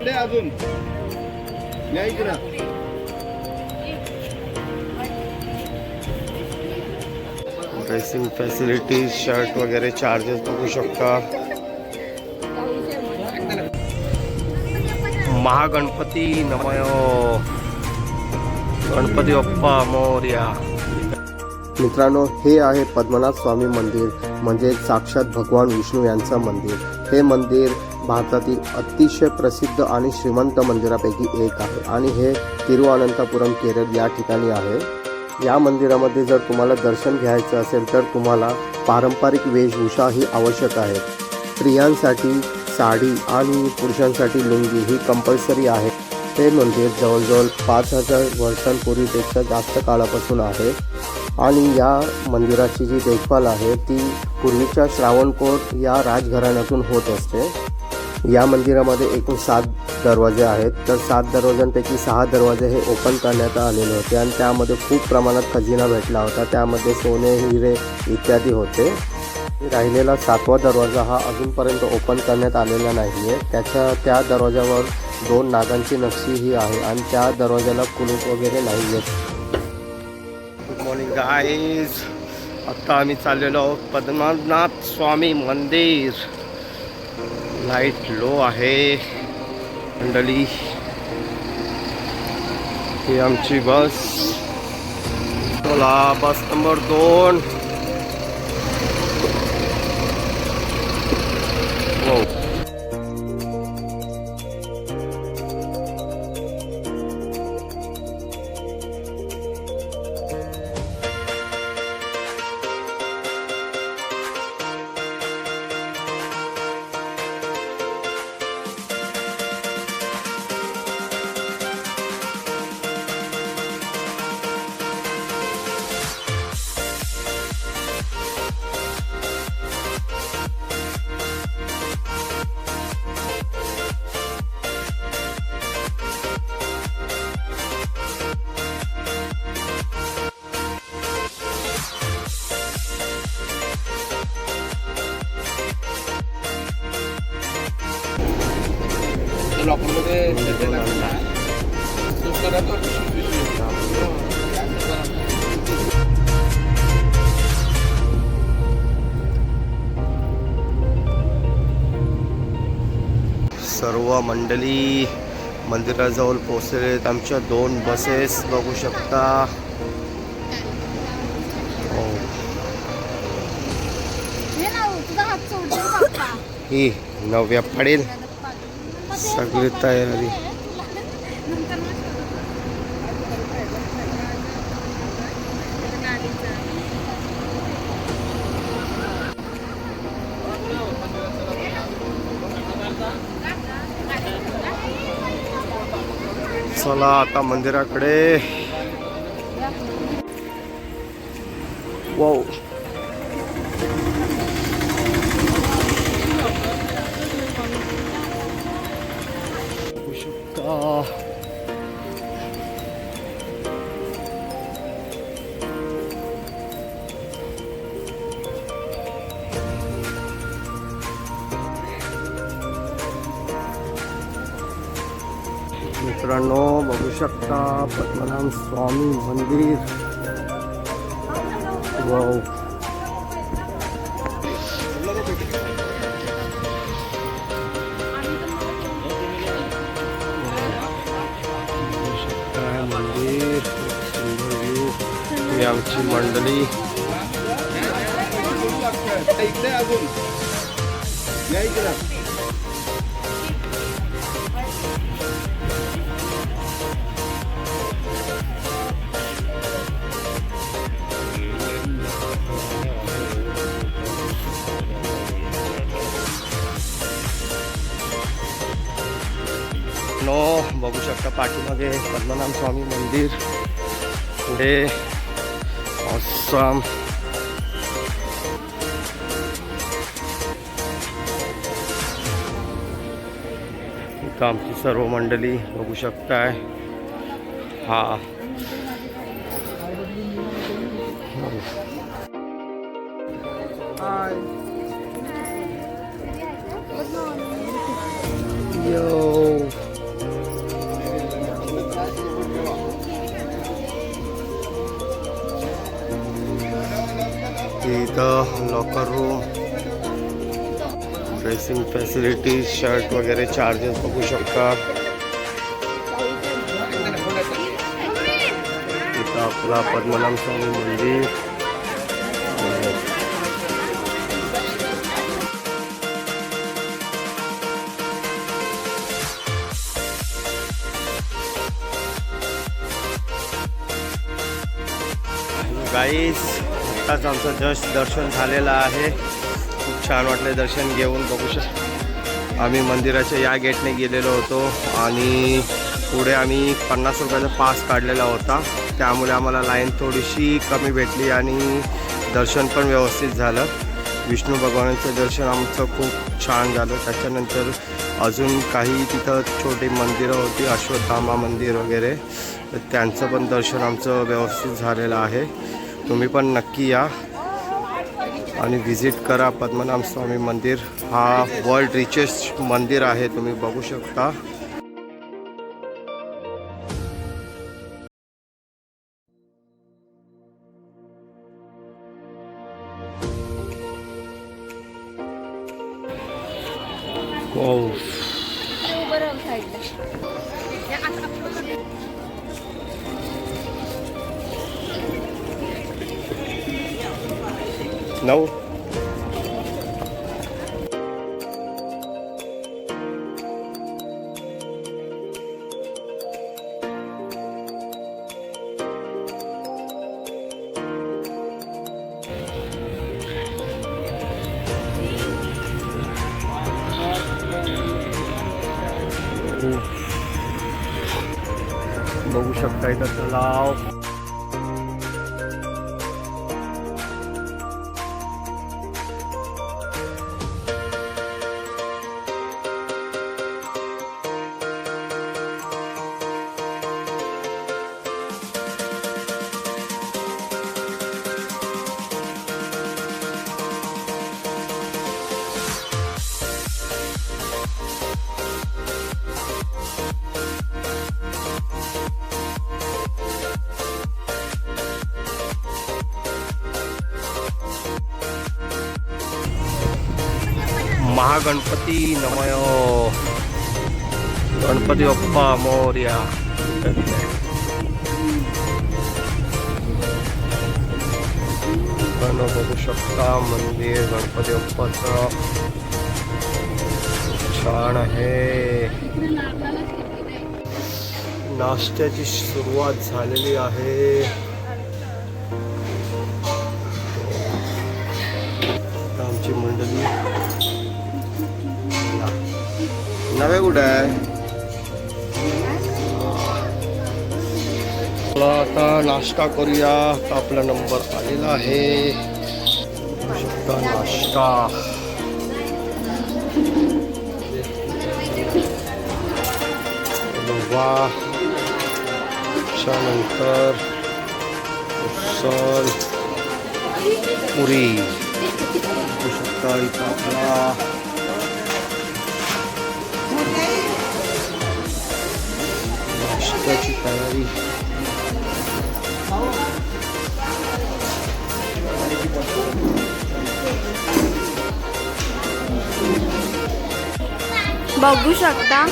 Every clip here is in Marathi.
इकडे अजून या इकडं. ड्रेसिंग फॅसिलिटीज, शर्ट वगैरे चार्जेस बघू शकता. महागणपती नमयो, गणपती बाप्पा मोरया. मित्रांनो, हे आहे पद्मनाभ स्वामी मंदिर, म्हणजे साक्षात भगवान विष्णू यांचं मंदिर. हे मंदिर भारतातील अतिशय प्रसिद्ध आणि श्रीमंत मंदिरापैकी एक आहे आणि हे तिरुअनंतपुरम केरळ या ठिकाणी आहे. या मंदिरामध्ये जर तुम्हाला दर्शन घ्यायचं असेल तर तुम्हाला पारंपरिक वेशभूषा ही आवश्यक आहे. स्त्रियांसाठी साडी आणि पुरुषांसाठी लुंगी ही कंपल्सरी आहे. हे मंदिर जवळजवळ 5000 वर्षांपूर्वीपेक्षा जास्त काळापासून आहे आणि या मंदिराची जी देखभाल आहे ती पूर्वीच्या श्रावणकोट या राजघराण्यातून होत असते. या मंदिरामध्ये एकूण 7 दरवाजे आहेत. तर 7 दरवाजांपैकी 6 दरवाजे हे ओपन करण्यात आलेले होते आणि त्यामध्ये खूप प्रमाणात खजिना भेटला होता. त्यामध्ये सोने, हिरे इत्यादी होते. राहिलेला 7वा दरवाजा हा अजूनपर्यंत ओपन करण्यात आलेला नाही आहे. त्या दरवाजावर 2 नागांची नक्षी ही आहे आणि त्या दरवाजाला कुलूप वगैरे नाही आहे. Good morning guys. आत्ता आम्ही चाललेलो आहोत पद्मनाभ स्वामी मंदिर. लाईट लो आहे मंडळी. ही आमची बस. चला, बस नंबर 2. हो, सर्व मंडळी मंदिराजवळ पोहोचलेत. आमच्या 2 बसेस बघू शकता. ही 9व्या पडेल. सगळी तयारी. चला आता मंदिराकडे. वाव, बघू शकता. मित्रांनो, बघू शकता पद्मनाभ स्वामी मंदिर. वाव, मंदिर सुंदर व्ह्यू. ही आमची मंडळी. इकडे अजून या इकडं. बघू शकता पाठीमागे पद्मनाभ स्वामी मंदिर. पुढे ऑसम. इथं आमची सर्व मंडळी बघू शकताय. हा यो इथं locker room, dressing facility, shirt वगैरे चार्जेस बघू शकता. इथं आपला पद्मनाभ स्वामी मंदिर. गाईस, आत्ताच आमचं जस्ट दर्शन झालेलं आहे. खूप छान वाटले दर्शन घेऊन. बघू शकतो आम्ही मंदिराच्या या गेटने गेलेलो होतो आणि पुढे आम्ही 50 रुपयाचा पास काढलेला होता. त्यामुळे आम्हाला लाईन थोडीशी कमी भेटली आणि दर्शन पण व्यवस्थित झालं. विष्णू भगवानाचं दर्शन आमचं खूप छान झालं. त्याच्यानंतर अजून काही तिथं छोटी मंदिरं होती, अश्वत्थामा मंदिर वगैरे, तर त्यांचं पण दर्शन आमचं व्यवस्थित झालेलं आहे. तुम्ही पण नक्की या आणि व्हिजिट करा पद्मनाभ स्वामी मंदिर. हा वर्ल्ड रिचेस्ट मंदिर आहे, तुम्ही बघू शकता. नऊ बघू शकता इथं तलाव. महागणपती नमः. गणपती बाप्पा मोरया. बघू शकता मंदिर गणपती बाप्पाचं छान आहे. नाश्त्याची सुरुवात झालेली आहे. आमची मंडळी नवे कुठे आहे. चला आता नाश्ता करूया. आपला नंबर आलेला आहे. नाश्ता वा. त्यानंतर उसल पुरी. शकता इथं आपला नाश्त्याची तयारी. बघू शकता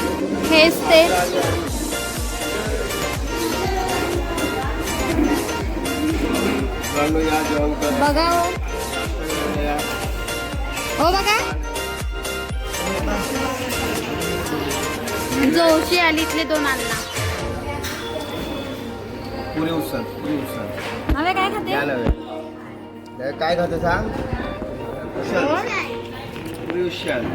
हेच ते बघा. हो बघा जोशी आलीतले 2 आणला. पुरी उसल, पुरी उसल. नवे काय खाते? काय खाते सांग. पुरी उसल.